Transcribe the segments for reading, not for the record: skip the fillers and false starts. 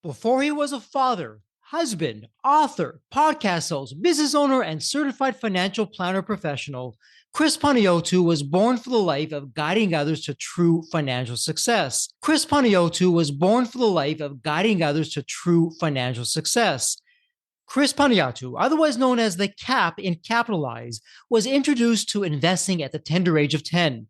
Before he was a father, husband, author, podcast host, business owner, and certified financial planner professional, Chris Panagiotu was born for the life of guiding others to true financial success. Chris Panagiotu was born for the life of guiding others to true financial success. Chris Panagiotu, otherwise known as the Cap in Capitalize, was introduced to investing at the tender age of 10.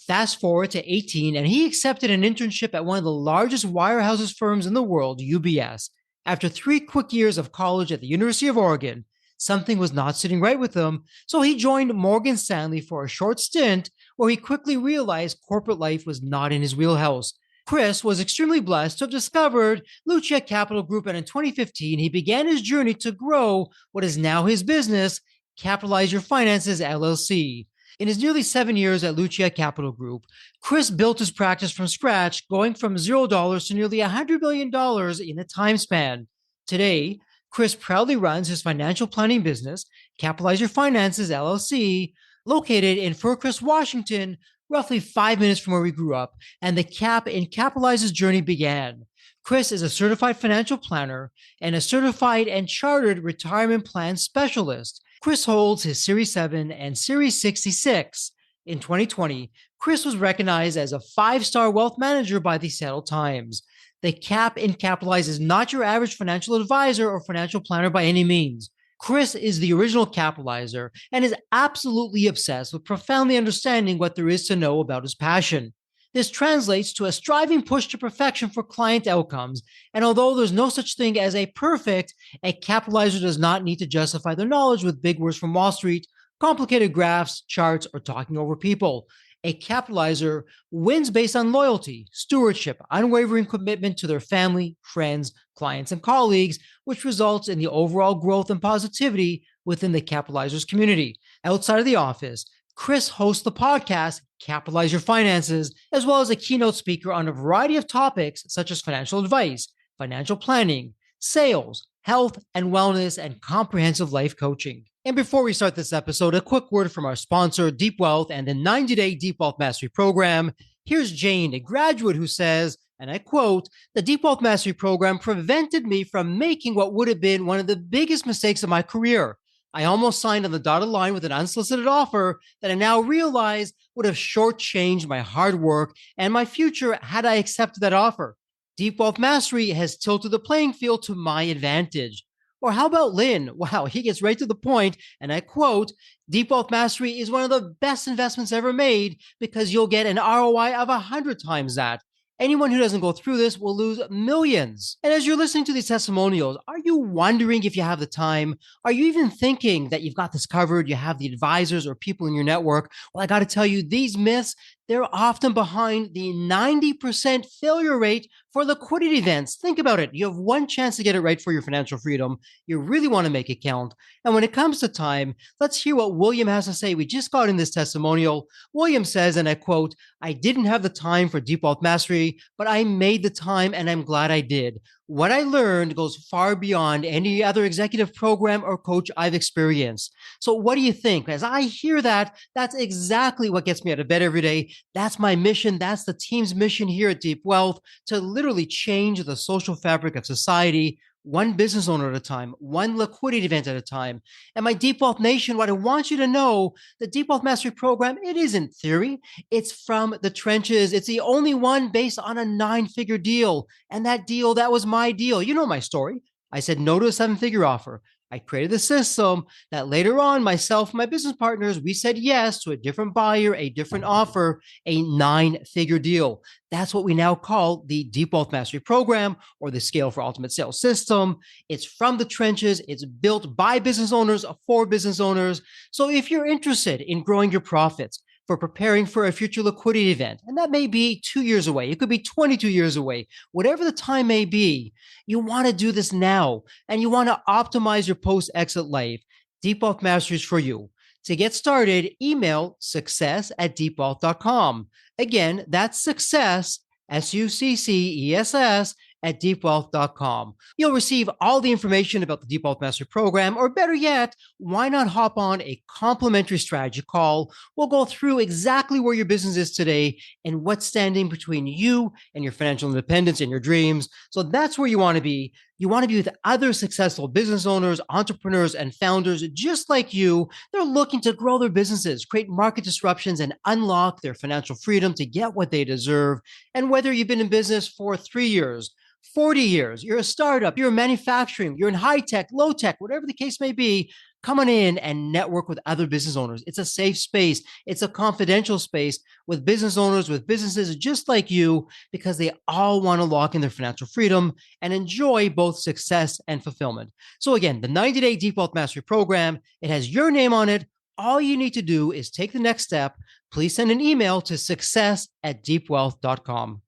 Fast forward to 18, and he accepted an internship at one of the largest wirehouses firms in the world, UBS. After 3 quick years of college at the University of Oregon, something was not sitting right with him, so he joined Morgan Stanley for a short stint where he quickly realized corporate life was not in his wheelhouse. Chris was extremely blessed to have discovered Lucia Capital Group, and in 2015, he began his journey to grow what is now his business, Capitalize Your Finances LLC. In his nearly 7 years at Lucia Capital Group, Chris built his practice from scratch, going from $0 to nearly $100 million in a time span. Today, Chris proudly runs his financial planning business, Capitalize Your Finances LLC, located in Furcrest, Washington, roughly 5 minutes from where we grew up, and the Cap in Capitalize's journey began. Chris is a certified financial planner and a certified and chartered retirement plan specialist. Chris holds his Series 7 and Series 66. In 2020, Chris was recognized as a 5-star wealth manager by the Seattle Times. The Cap in Capitalize is not your average financial advisor or financial planner by any means. Chris is the original capitalizer and is absolutely obsessed with profoundly understanding what there is to know about his passion. This translates to a striving push to perfection for client outcomes. And although there's no such thing as a perfect, a capitalizer does not need to justify their knowledge with big words from Wall Street, complicated graphs, charts, or talking over people. A capitalizer wins based on loyalty, stewardship, unwavering commitment to their family, friends, clients, and colleagues, which results in the overall growth and positivity within the capitalizers community. Outside of the office, Chris hosts the podcast Capitalize Your Finances, as well as a keynote speaker on a variety of topics such as financial advice, financial planning, sales, health and wellness, and comprehensive life coaching. And before we start this episode, a quick word from our sponsor, Deep Wealth, and the 90-day Deep Wealth Mastery Program. Here's Jane, a graduate, who says, and I quote, "The Deep Wealth Mastery Program prevented me from making what would have been one of the biggest mistakes of my career. I almost signed on the dotted line with an unsolicited offer that I now realize would have shortchanged my hard work and my future had I accepted that offer. Deep Wealth Mastery has tilted the playing field to my advantage." Or how about Lynn? Wow, he gets right to the point, and I quote, "Deep Wealth Mastery is one of the best investments ever made because you'll get an ROI of 100 times that. Anyone who doesn't go through this will lose millions." And as you're listening to these testimonials, are you wondering if you have the time? Are you even thinking that you've got this covered? You have the advisors or people in your network? Well, I got to tell you, these myths, they're often behind the 90% failure rate for liquidity events. Think about it. You have one chance to get it right for your financial freedom. You really want to make it count. And when it comes to time, let's hear what William has to say. We just got in this testimonial. William says, and I quote, "I didn't have the time for Deep Wealth Mastery, but I made the time and I'm glad I did. What I learned goes far beyond any other executive program or coach I've experienced." So what do you think? As I hear that, that's exactly what gets me out of bed every day. That's my mission. That's the team's mission here at Deep Wealth, to literally change the social fabric of society, one business owner at a time, one liquidity event at a time. And my Deep Wealth Nation, what I want you to know, the Deep Wealth Mastery Program, it isn't theory. It's from the trenches. It's the only one based on a 9-figure deal. And that deal, that was my deal. You know my story. I said no to a 7-figure offer. I created a system that later on, myself and my business partners, we said yes to a different buyer, a different offer, a 9-figure deal. That's what we now call the Deep Wealth Mastery Program, or the Scale for Ultimate Sales system. It's from the trenches. It's built by business owners for business owners. So if you're interested in growing your profits, for preparing for a future liquidity event, and that may be 2 years away, it could be 22 years away, whatever the time may be, you want to do this now, and you want to optimize your post-exit life. Deep Wealth Mastery is for you. To get started, email success@deepwealth.com. Again, that's success, SUCCESS, at deepwealth.com. You'll receive all the information about the Deep Wealth Mastery Program, or better yet, why not hop on a complimentary strategy call? We'll go through exactly where your business is today and what's standing between you and your financial independence and your dreams. So that's where you want to be. You want to be with other successful business owners, entrepreneurs, and founders just like you. They're looking to grow their businesses, create market disruptions, and unlock their financial freedom to get what they deserve. And whether you've been in business for 3 years, 40 years, you're a startup, you're in manufacturing, you're in high tech, low tech, whatever the case may be, come on in and network with other business owners. It's a safe space. It's a confidential space with business owners, with businesses just like you, because they all want to lock in their financial freedom and enjoy both success and fulfillment. So again, the 90-day Deep Wealth Mastery Program, it has your name on it. All you need to do is take the next step. Please send an email to success@deepwealth.com.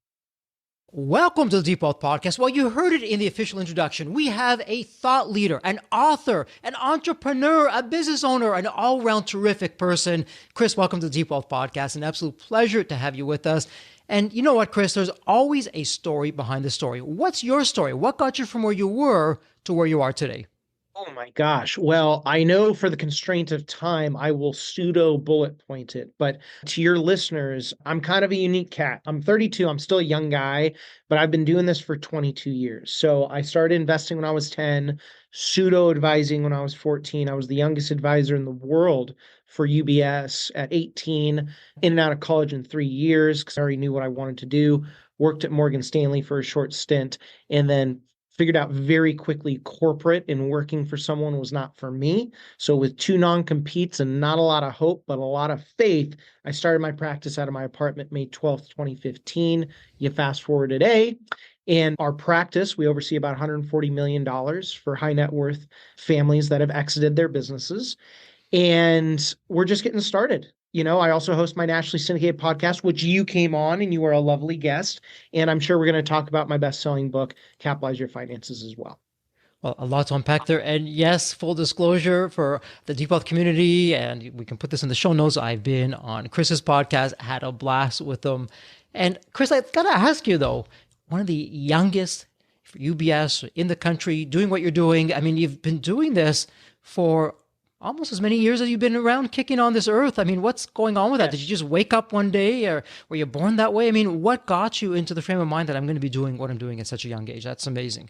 Welcome to the Deep Wealth Podcast. Well, you heard it in the official introduction. We have a thought leader, an author, an entrepreneur, a business owner, an all-around terrific person. Chris, welcome to the Deep Wealth Podcast. An absolute pleasure to have you with us. And you know what, Chris? There's always a story behind the story. What's your story? What got you from where you were to where you are today? Oh my gosh. Well, I know for the constraint of time, I will pseudo bullet point it. But to your listeners, I'm kind of a unique cat. I'm 32. I'm still a young guy, but I've been doing this for 22 years. So I started investing when I was 10, pseudo advising when I was 14. I was the youngest advisor in the world for UBS at 18, in and out of college in 3 years because I already knew what I wanted to do. Worked at Morgan Stanley for a short stint, and then figured out very quickly corporate and working for someone was not for me. So with 2 non-competes and not a lot of hope, but a lot of faith, I started my practice out of my apartment May 12th, 2015. You fast forward today, and our practice, we oversee about $140 million for high net worth families that have exited their businesses. And we're just getting started. I also host my nationally syndicated podcast, which you came on and you were a lovely guest. And I'm sure we're going to talk about my best-selling book, Capitalize Your Finances, as well. Well, a lot to unpack there. And yes, full disclosure for the Deep Wealth community, and we can put this in the show notes. I've been on Chris's podcast, had a blast with them. And Chris, I've got to ask you though, one of the youngest for UBS in the country, doing what you're doing. I mean, you've been doing this for almost as many years as you've been around kicking on this earth. I mean, what's going on with that? Did you just wake up one day, or were you born that way? I mean, what got you into the frame of mind that I'm going to be doing what I'm doing at such a young age? That's amazing.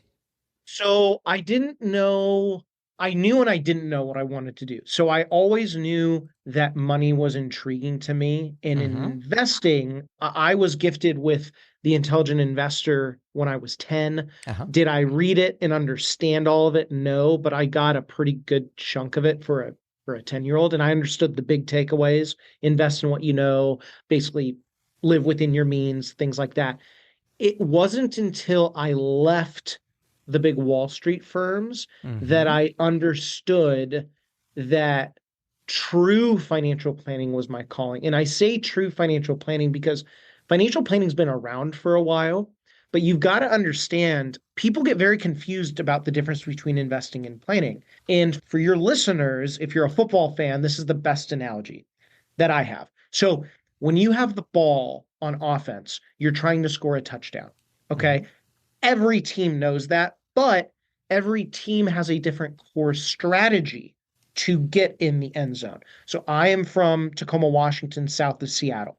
So I didn't know, I knew and I didn't know what I wanted to do. So I always knew that money was intriguing to me. And in investing, I was gifted with The Intelligent Investor when I was 10. Did I read it and understand all of it? No, but I got a pretty good chunk of it for a 10-year-old. And I understood the big takeaways: invest in what you know, basically live within your means, things like that. It wasn't until I left the big Wall Street firms that I understood that true financial planning was my calling. And I say true financial planning because financial planning's been around for a while, but you've got to understand, people get very confused about the difference between investing and planning. And for your listeners, if you're a football fan, this is the best analogy that I have. So when you have the ball on offense, you're trying to score a touchdown. Okay. Every team knows that, but every team has a different core strategy to get in the end zone. So I am from Tacoma, Washington, south of Seattle.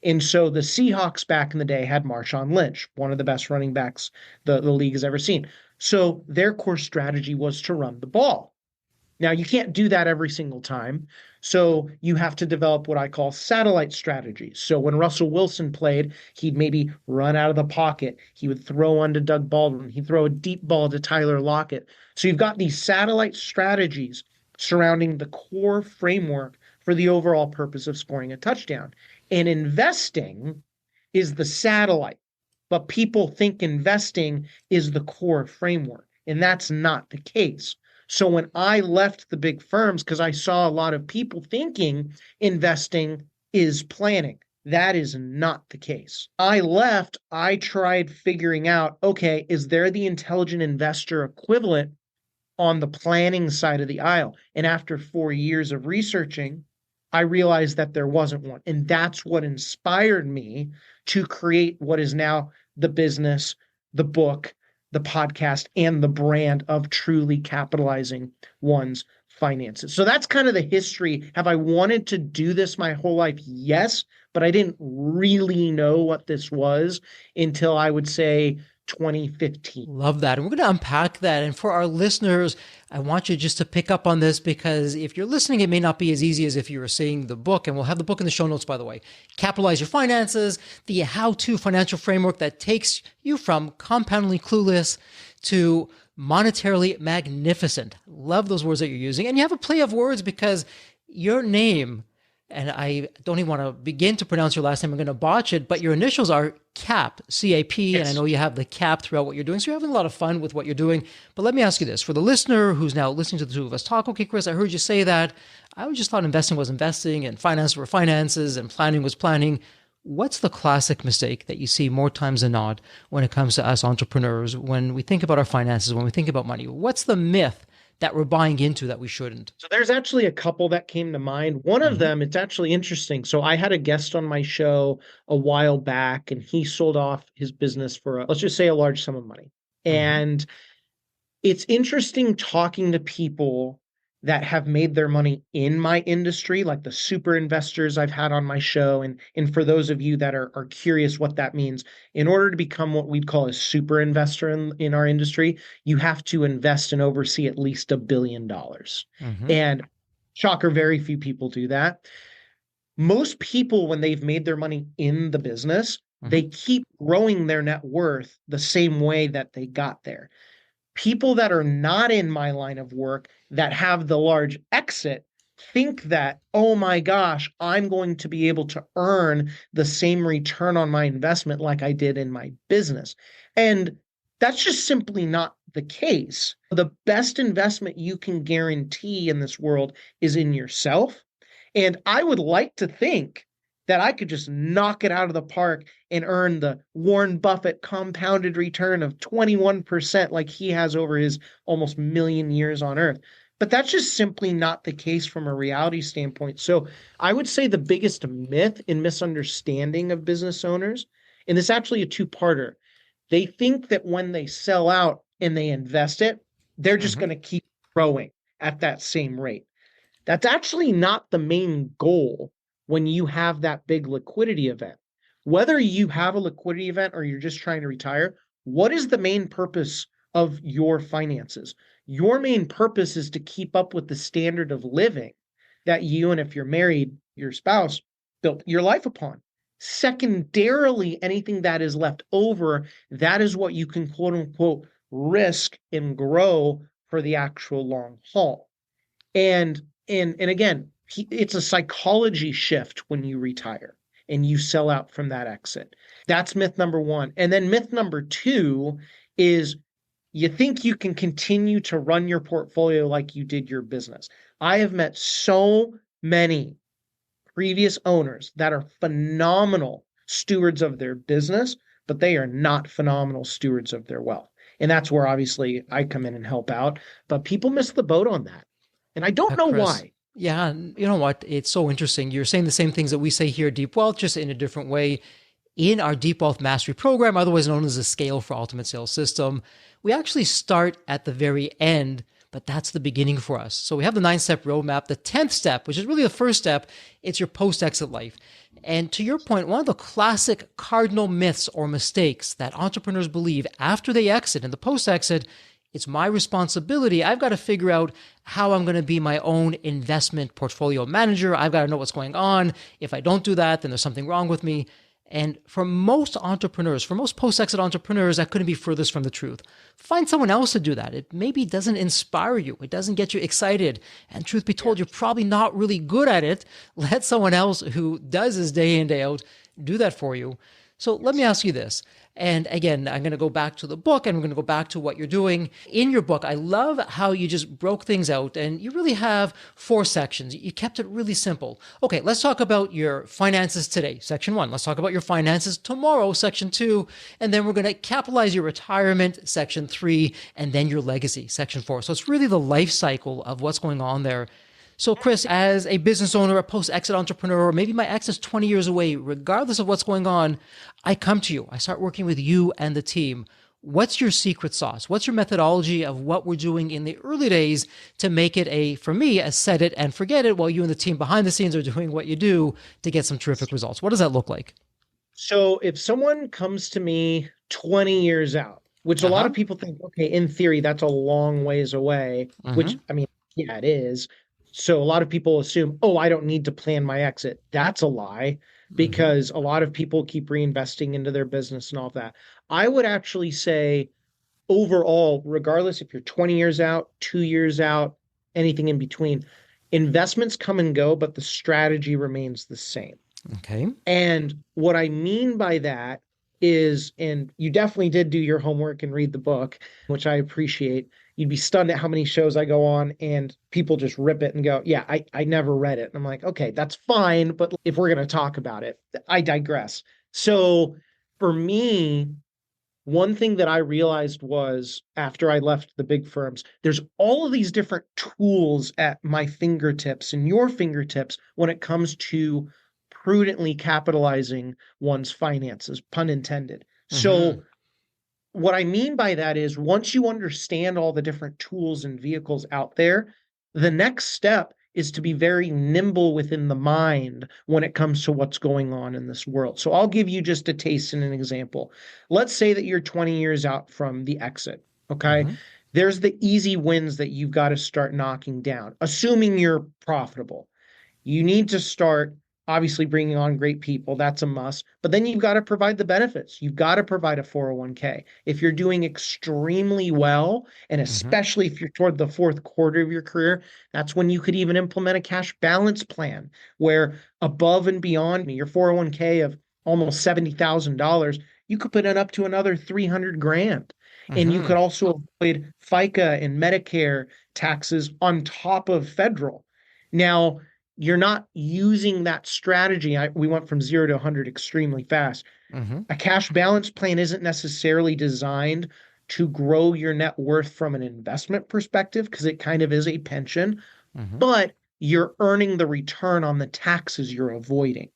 And so the Seahawks back in the day had Marshawn Lynch, one of the best running backs the league has ever seen. So their core strategy was to run the ball. Now, you can't do that every single time. So you have to develop what I call satellite strategies. So when Russell Wilson played, he'd maybe run out of the pocket. He would throw onto Doug Baldwin. He'd throw a deep ball to Tyler Lockett. So you've got these satellite strategies surrounding the core framework for the overall purpose of scoring a touchdown. And investing is the satellite, but people think investing is the core framework, and that's not the case. So when I left the big firms, because I saw a lot of people thinking investing is planning, that is not the case. I left, I tried figuring out, okay, is there the intelligent investor equivalent on the planning side of the aisle? And after 4 years of researching, I realized that there wasn't one. And that's what inspired me to create what is now the business, the book, the podcast and the brand of truly capitalizing one's finances. So that's kind of the history. Have I wanted to do this my whole life? Yes, but I didn't really know what this was until I would say 2015. Love that. And we're going to unpack that. And for our listeners, I want you just to pick up on this, because if you're listening, it may not be as easy as if you were seeing the book. And we'll have the book in the show notes, by the way. Capitalize Your Finances, the how-to financial framework that takes you from compoundingly clueless to monetarily magnificent. Love those words that you're using. And you have a play of words, because your name, and I don't even want to begin to pronounce your last name, I'm going to botch it, but your initials are CAP, C-A-P, Yes. and I know you have the CAP throughout what you're doing, so you're having a lot of fun with what you're doing. But let me ask you this. For the listener who's now listening to the two of us talk, okay, Chris, I heard you say that. I just thought investing was investing and finance were finances and planning was planning. What's the classic mistake that you see more times than not when it comes to us entrepreneurs, when we think about our finances, when we think about money? What's the myth that we're buying into that we shouldn't? So there's actually a couple that came to mind. One of them, it's actually interesting. So I had a guest on my show a while back, and he sold off his business for, let's just say, a large sum of money. And it's interesting talking to people that have made their money in my industry, like the super investors I've had on my show. And for those of you that are curious what that means, in order to become what we'd call a super investor in our industry, you have to invest and oversee at least $1 billion. And shocker, very few people do that. Most people, when they've made their money in the business, they keep growing their net worth the same way that they got there. People that are not in my line of work that have the large exit think that, oh my gosh, I'm going to be able to earn the same return on my investment like I did in my business. And that's just simply not the case. The best investment you can guarantee in this world is in yourself. And I would like to think that I could just knock it out of the park and earn the Warren Buffett compounded return of 21% like he has over his almost million years on Earth. But that's just simply not the case from a reality standpoint. So I would say the biggest myth and misunderstanding of business owners, and it's actually a two-parter, they think that when they sell out and they invest it, they're just going to keep growing at that same rate. That's actually not the main goal when you have that big liquidity event. Whether you have a liquidity event or you're just trying to retire, what is the main purpose of your finances? Your main purpose is to keep up with the standard of living that you, and if you're married, your spouse, built your life upon. Secondarily, anything that is left over, that is what you can quote unquote risk and grow for the actual long haul. And again, it's a psychology shift when you retire and you sell out from that exit. That's myth number one. And then myth number two is you think you can continue to run your portfolio like you did your business. I have met so many previous owners that are phenomenal stewards of their business, but they are not phenomenal stewards of their wealth. And that's where obviously I come in and help out. But people miss the boat on that. And I don't know Chris, why. Yeah, you know what? It's so interesting. You're saying the same things that we say here at Deep Wealth, just in a different way. In our Deep Wealth Mastery Program, otherwise known as the Scale for Ultimate Sales System, we actually start at the very end, but that's the beginning for us. So we have the 9-step roadmap. The 10th step, which is really the first step, it's your post-exit life. And to your point, one of the classic cardinal myths or mistakes that entrepreneurs believe after they exit and the post-exit, it's my responsibility. I've got to figure out how I'm going to be my own investment portfolio manager. I've got to know what's going on. If I don't do that, then there's something wrong with me. And for most entrepreneurs, for most post-exit entrepreneurs, that couldn't be furthest from the truth. Find someone else to do that. It maybe doesn't inspire you. It doesn't get you excited. And truth be told, you're probably not really good at it. Let someone else who does this day in, day out, do that for you. So let me ask you this. And again, I'm going to go back to the book and we're going to go back to what you're doing. In your book, I love how you just broke things out and you really have 4 sections. You kept it really simple. Okay, let's talk about your finances today, section 1. Let's talk about your finances tomorrow, section 2. And then we're going to capitalize your retirement, section 3, and then your legacy, section 4. So it's really the life cycle of what's going on there. So Chris, as a business owner, a post-exit entrepreneur, or maybe my exit's 20 years away, regardless of what's going on, I come to you. I start working with you and the team. What's your secret sauce? What's your methodology of what we're doing in the early days to make it for me, a set it and forget it while you and the team behind the scenes are doing what you do to get some terrific results? What does that look like? So if someone comes to me 20 years out, which a lot Uh-huh. of people think, okay, in theory, that's a long ways away, which Mm-hmm. I mean, yeah, it is. So a lot of people assume, oh, I don't need to plan my exit. That's a lie Mm-hmm. because a lot of people keep reinvesting into their business and all that. I would actually say overall, regardless if you're 20 years out, 2 years out, anything in between, investments come and go, but the strategy remains the same. Okay. And what I mean by that is, and you definitely did do your homework and read the book, which I appreciate. You'd be stunned at how many shows I go on and people just rip it and go, yeah, I never read it. And I'm like, okay, that's fine. But if we're going to talk about it, I digress. So for me, one thing that I realized was after I left the big firms, there's all of these different tools at my fingertips and your fingertips when it comes to prudently capitalizing one's finances, pun intended. Mm-hmm. So what I mean by that is once you understand all the different tools and vehicles out there, the next step is to be very nimble within the mind when it comes to what's going on in this world. So I'll give you just a taste and an example. Let's say that you're 20 years out from the exit. Okay. Mm-hmm. There's the easy wins that you've got to start knocking down, assuming you're profitable. You need to start obviously bringing on great people. That's a must. But then you've got to provide the benefits. You've got to provide a 401k. If you're doing extremely well, and Mm-hmm. especially if you're toward the fourth quarter of your career, that's when you could even implement a cash balance plan where above and beyond your 401k of almost $70,000, you could put in up to another 300 grand. And you Mm-hmm. could also avoid FICA and Medicare taxes on top of federal. Now, you're not using that strategy. We went from 0 to 100 extremely fast. Mm-hmm. A cash balance plan isn't necessarily designed to grow your net worth from an investment perspective because it kind of is a pension, Mm-hmm. but you're earning the return on the taxes you're avoiding.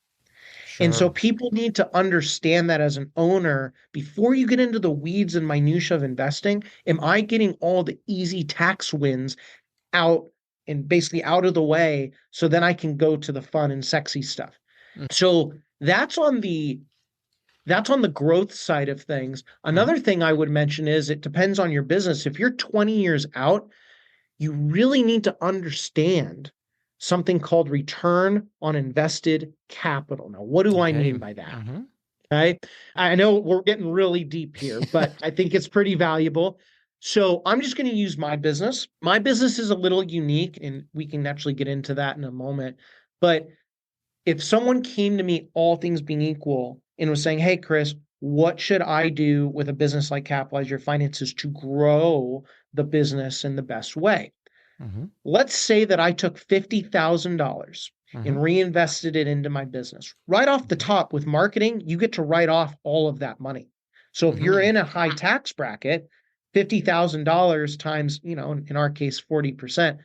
And so Sure. people need to understand that as an owner before you get into the weeds and minutia of investing. Am I getting all the easy tax wins out and basically out of the way so then I can go to the fun and sexy stuff. So that's on the growth side of things. Mm-hmm. Another thing I would mention is it depends on your business. If you're 20 years out, you really need to understand something called return on invested capital. Now, what do I Okay. mean by that? Mm-hmm. Okay. I know we're getting really deep here, but I think it's pretty valuable. So I'm just going to use my business. My business is a little unique, and we can actually get into that in a moment. But if someone came to me, all things being equal, and was saying, hey, Chris, what should I do with a business like Capitalize Your Finances to grow the business in the best way? Mm-hmm. Let's say that I took $50,000 Mm-hmm. and reinvested it into my business. Right off the top with marketing, you get to write off all of that money. So if you're Mm-hmm. in a high tax bracket, $50,000 times, in our case, 40%,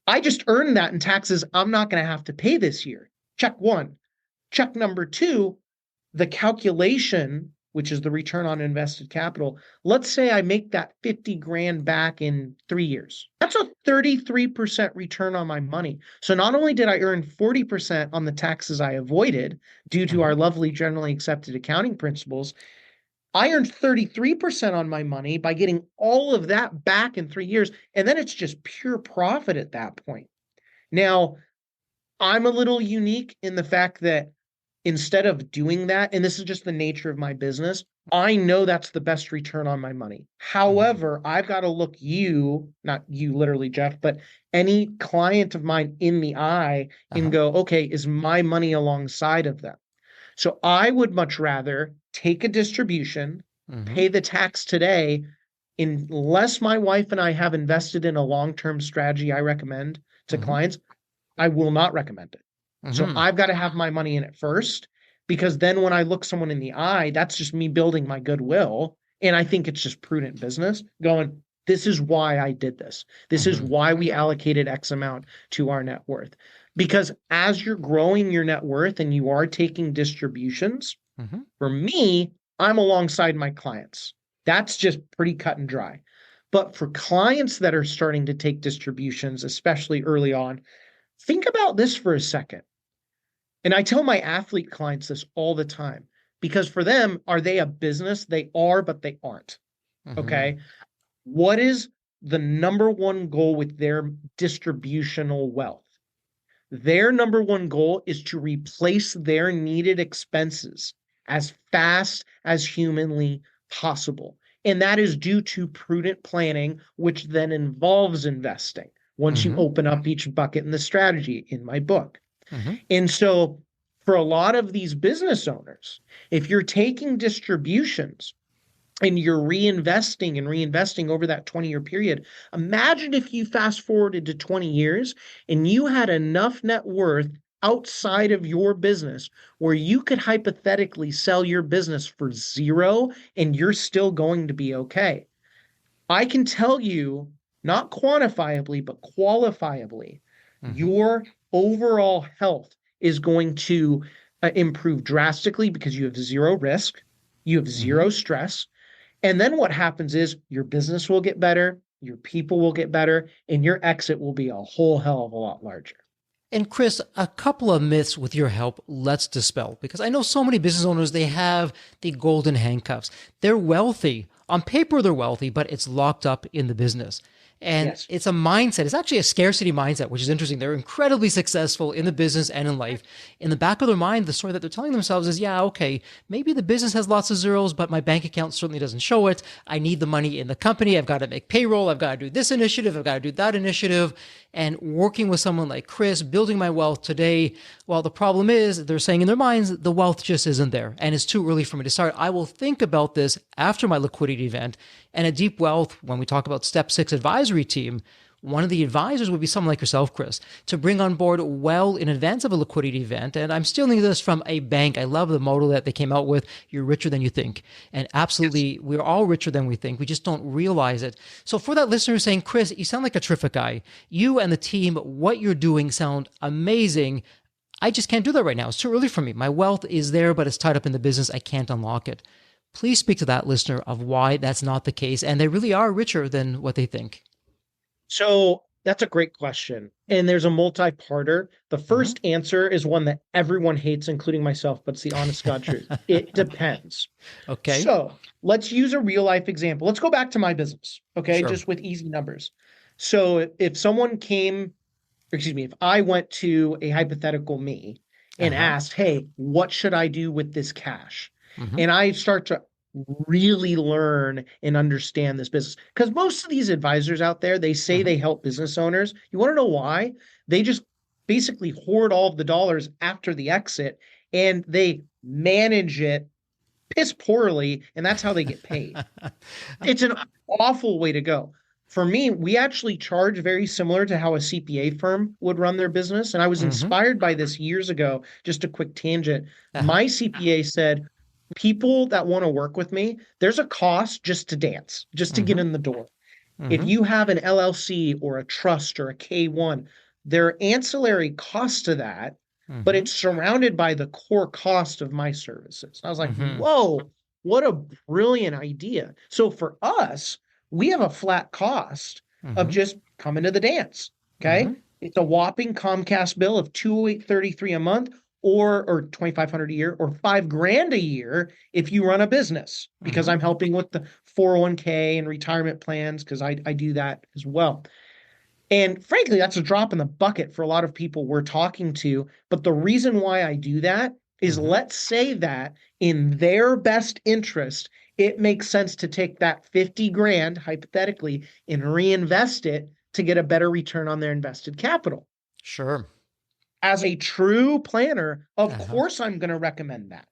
I just earned that in taxes I'm not going to have to pay this year. Check one. Check number two, the calculation, which is the return on invested capital, let's say I make that 50 grand back in 3 years. That's a 33% return on my money. So not only did I earn 40% on the taxes I avoided due to Mm-hmm. our lovely generally accepted accounting principles, I earned 33% on my money by getting all of that back in 3 years. And then it's just pure profit at that point. Now, I'm a little unique in the fact that instead of doing that, and this is just the nature of my business, I know that's the best return on my money. Mm-hmm. However, I've got to look you, not you literally, Jeff, but any client of mine in the eye and Uh-huh. go, okay, is my money alongside of them? So I would much rather take a distribution, Mm-hmm. pay the tax today, unless my wife and I have invested in a long-term strategy I recommend to Mm-hmm. clients, I will not recommend it. So Mm-hmm. I've got to have my money in it first, because then when I look someone in the eye, that's just me building my goodwill. And I think it's just prudent business going, this is why I did this. This is Mm-hmm. why we allocated X amount to our net worth. Because as you're growing your net worth and you are taking distributions, Mm-hmm. for me, I'm alongside my clients. That's just pretty cut and dry. But for clients that are starting to take distributions, especially early on, think about this for a second. And I tell my athlete clients this all the time because for them, are they a business? They are, but they aren't. Okay. What is the number one goal with their distributional wealth? Their number one goal is to replace their needed expenses as fast as humanly possible. And that is due to prudent planning, which then involves investing once you open up each bucket in the strategy in my book. And so for a lot of these business owners, if you're taking distributions and you're reinvesting over that 20-year period, imagine if you fast forwarded to 20 years and you had enough net worth outside of your business where you could hypothetically sell your business for zero and you're still going to be okay. I can tell you, not quantifiably, but qualifiably, your overall health is going to improve drastically because you have zero risk, you have zero stress. And then what happens is your business will get better, your people will get better, and your exit will be a whole hell of a lot larger. And Chris, a couple of myths with your help, let's dispel, because I know so many business owners, they have the golden handcuffs. They're wealthy. On paper, they're wealthy, but it's locked up in the business. And it's a mindset. It's actually a scarcity mindset, which is interesting. They're incredibly successful in the business and in life. In the back of their mind, the story that they're telling themselves is, yeah, okay, maybe the business has lots of zeros, but my bank account certainly doesn't show it. I need the money in the company. I've got to make payroll. I've got to do this initiative. I've got to do that initiative. And working with someone like Chris, building my wealth today, well, the problem is they're saying in their minds, the wealth just isn't there. And it's too early for me to start. I will think about this after my liquidity event. And a deep wealth, when we talk about step 6 advisory team, one of the advisors would be someone like yourself, Chris, to bring on board well in advance of a liquidity event. And I'm stealing this from a bank. I love the motto that they came out with, you're richer than you think. And absolutely, we're all richer than we think. We just don't realize it. So for that listener who's saying, Chris, you sound like a terrific guy. You and the team, what you're doing sound amazing. I just can't do that right now. It's too early for me. My wealth is there, but it's tied up in the business. I can't unlock it. Please speak to that listener of why that's not the case. And they really are richer than what they think. So that's a great question. And there's a multi-parter. The first answer is one that everyone hates, including myself, but it's the honest God truth. It depends. Okay. So let's use a real life example. Let's go back to my business. Okay. Sure. Just with easy numbers. So if someone if I went to a hypothetical me and asked, hey, what should I do with this cash? And I start to really learn and understand this business. Because most of these advisors out there, they say they help business owners. You want to know why? They just basically hoard all of the dollars after the exit and they manage it piss poorly, and that's how they get paid. It's an awful way to go. For me, we actually charge very similar to how a CPA firm would run their business. And I was inspired by this years ago. Just a quick tangent. My CPA said, people that want to work with me, there's a cost just to dance, just to get in the door. If you have an LLC or a trust or a K1, there are ancillary costs to that, but it's surrounded by the core cost of my services. I was like, whoa, what a brilliant idea. So for us, we have a flat cost of just coming to the dance. Okay. It's a whopping Comcast bill of $208.33 a month or $2,500 a year or $5,000 a year if you run a business, because I'm helping with the 401k and retirement plans because I do that as well. And frankly, that's a drop in the bucket for a lot of people we're talking to. But the reason why I do that is let's say that in their best interest, it makes sense to take that 50 grand hypothetically and reinvest it to get a better return on their invested capital. Sure. As a true planner, of course, I'm going to recommend that.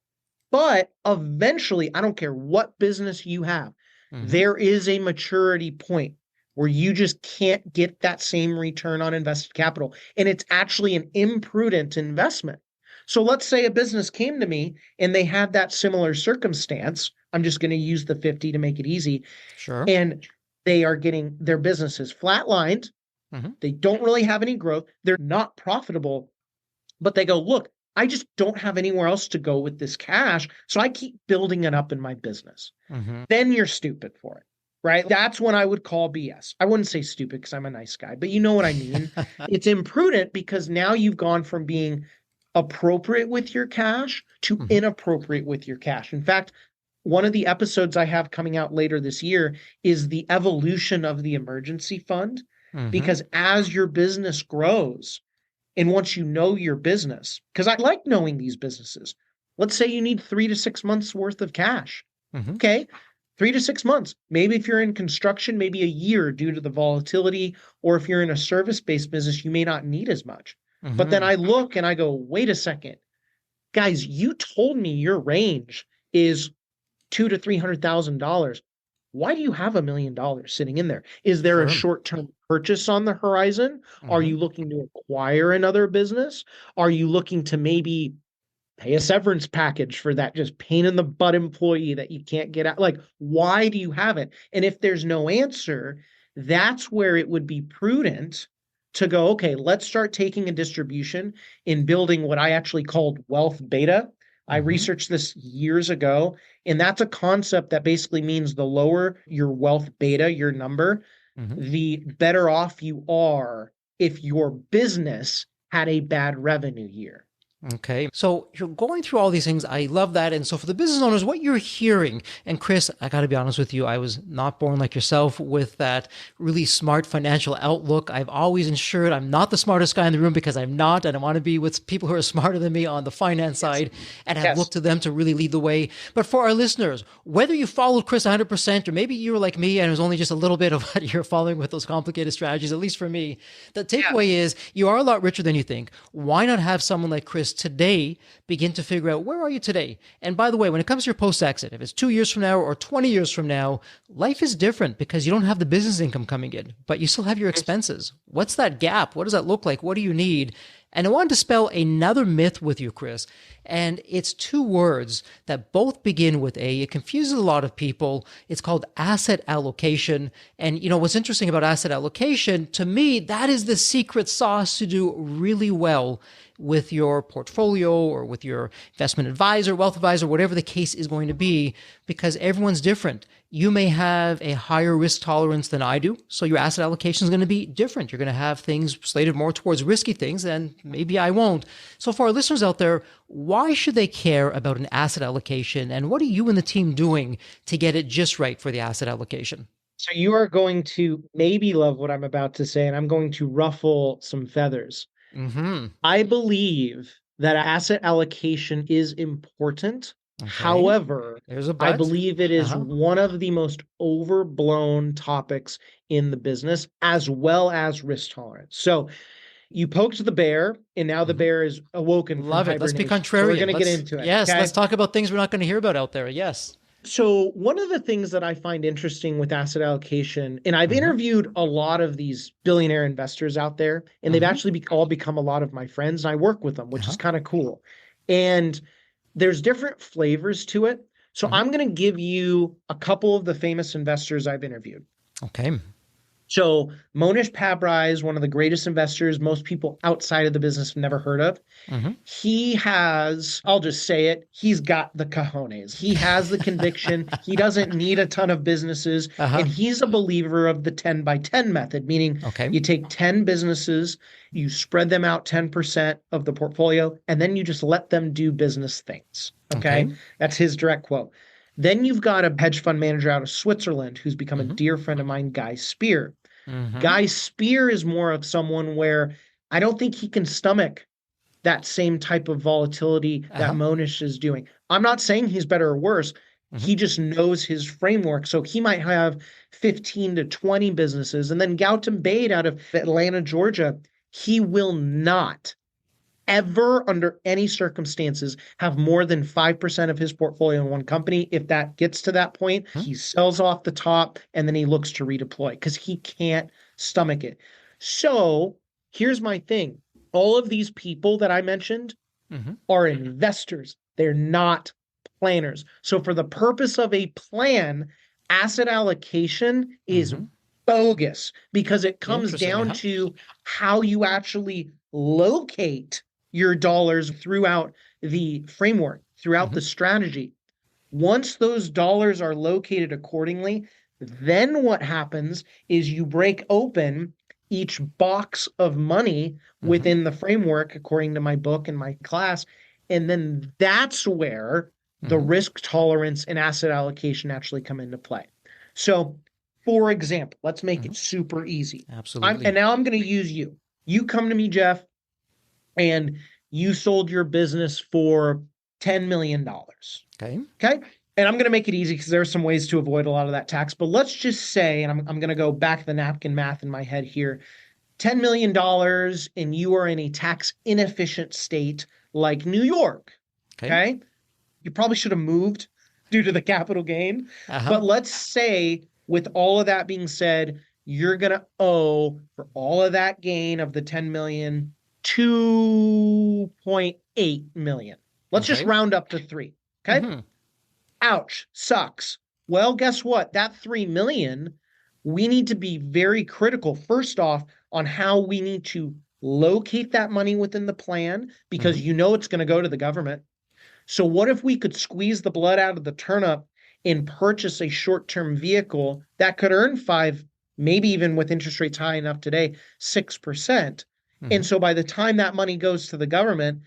But eventually, I don't care what business you have, there is a maturity point where you just can't get that same return on invested capital. And it's actually an imprudent investment. So let's say a business came to me and they had that similar circumstance. I'm just going to use the 50 to make it easy. Sure. And they are getting their businesses flatlined. They don't really have any growth. They're not profitable. But they go, look, I just don't have anywhere else to go with this cash. So I keep building it up in my business. Then you're stupid for it, right? That's when I would call BS. I wouldn't say stupid because I'm a nice guy, but you know what I mean. It's imprudent because now you've gone from being appropriate with your cash to inappropriate with your cash. In fact, one of the episodes I have coming out later this year is the evolution of the emergency fund. Because as your business grows, and once you know your business, because I like knowing these businesses, let's say you need 3 to 6 months worth of cash. Okay, 3 to 6 months. Maybe if you're in construction, maybe a year due to the volatility, or if you're in a service-based business, you may not need as much. But then I look and I go, wait a second, guys, you told me your range is $200,000 to $300,000. Why do you have $1 million sitting in there? Is there a short-term purchase on the horizon? Are you looking to acquire another business? Are you looking to maybe pay a severance package for that just pain in the butt employee that you can't get out? Like, why do you have it? And if there's no answer, that's where it would be prudent to go, okay, let's start taking a distribution in building what I actually called wealth beta. I researched this years ago, and that's a concept that basically means the lower your wealth beta, your number, the better off you are if your business had a bad revenue year. Okay. So you're going through all these things. I love that. And so for the business owners, what you're hearing, and Chris, I got to be honest with you, I was not born like yourself with that really smart financial outlook. I've always ensured I'm not the smartest guy in the room because I'm not. And I want to be with people who are smarter than me on the finance side. And I've looked to them to really lead the way. But for our listeners, whether you followed Chris 100%, or maybe you were like me and it was only just a little bit of what you're following with those complicated strategies, at least for me, the takeaway is you are a lot richer than you think. Why not have someone like Chris today begin to figure out where are you today? And by the way, when it comes to your post-exit, if it's 2 years from now or 20 years from now, life is different because you don't have the business income coming in, but you still have your expenses. What's that gap? What does that look like? What do you need? And I wanted to spell another myth with you, Chris. And it's 2 words that both begin with A. It confuses a lot of people. It's called asset allocation. And you know, what's interesting about asset allocation, to me, that is the secret sauce to do really well with your portfolio or with your investment advisor, wealth advisor, whatever the case is going to be, because everyone's different. You may have a higher risk tolerance than I do, so your asset allocation is going to be different. You're going to have things slated more towards risky things, and maybe I won't. So for our listeners out there, why should they care about an asset allocation, and what are you and the team doing to get it just right for the asset allocation? So you are going to maybe love what I'm about to say, and I'm going to ruffle some feathers. I believe that asset allocation is important. Okay. However, There's a I but. believe it is one of the most overblown topics in the business, as well as risk tolerance. So you poked the bear, and now the bear is awoken from Love it. Let's be hibernation. contrarian. So we're going to get into it. Yes, okay? let's talk about things we're not going to hear about out there. Yes. So one of the things that I find interesting with asset allocation, and I've interviewed a lot of these billionaire investors out there, and they've actually all become a lot of my friends, and I work with them, which is kind of cool. And there's different flavors to it. So I'm going to give you a couple of the famous investors I've interviewed. Okay. So Monish Pabrai is one of the greatest investors most people outside of the business have never heard of. He has, I'll just say it, he's got the cojones. He has the conviction. He doesn't need a ton of businesses. And he's a believer of the 10 by 10 method, meaning you take 10 businesses, you spread them out 10% of the portfolio, and then you just let them do business things. Okay. That's his direct quote. Then you've got a hedge fund manager out of Switzerland who's become a dear friend of mine, Guy Spear. Guy Spear is more of someone where I don't think he can stomach that same type of volatility that Monish is doing. I'm not saying he's better or worse. He just knows his framework. So he might have 15 to 20 businesses. And then Gautam Baid out of Atlanta, Georgia, he will not ever under any circumstances have more than 5% of his portfolio in one company. If that gets to that point, he sells off the top and then he looks to redeploy because he can't stomach it. So here's my thing. All of these people that I mentioned are investors. They're not planners. So for the purpose of a plan, asset allocation is bogus because it comes down to how you actually locate your dollars throughout the framework, throughout the strategy. Once those dollars are located accordingly, then what happens is you break open each box of money within the framework, according to my book and my class. And then that's where the risk tolerance and asset allocation actually come into play. So, for example, let's make it super easy. Absolutely. And now I'm going to use you. You come to me, Jeff, and you sold your business for $10 million. Okay. Okay. And I'm going to make it easy because there are some ways to avoid a lot of that tax. But let's just say, and I'm going to go back the napkin math in my head here, $10 million, and you are in a tax inefficient state like New York. Okay. You probably should have moved due to the capital gain. But let's say, with all of that being said, you're going to owe for all of that gain of the 10 million, 2.8 million. Let's just round up to 3. Okay. Ouch, sucks. Well, guess what? That 3 million, we need to be very critical, first off, on how we need to locate that money within the plan, because you know it's going to go to the government. So what if we could squeeze the blood out of the turnip and purchase a short-term vehicle that could earn 5, maybe even with interest rates high enough today, 6%. And so by the time that money goes to the government,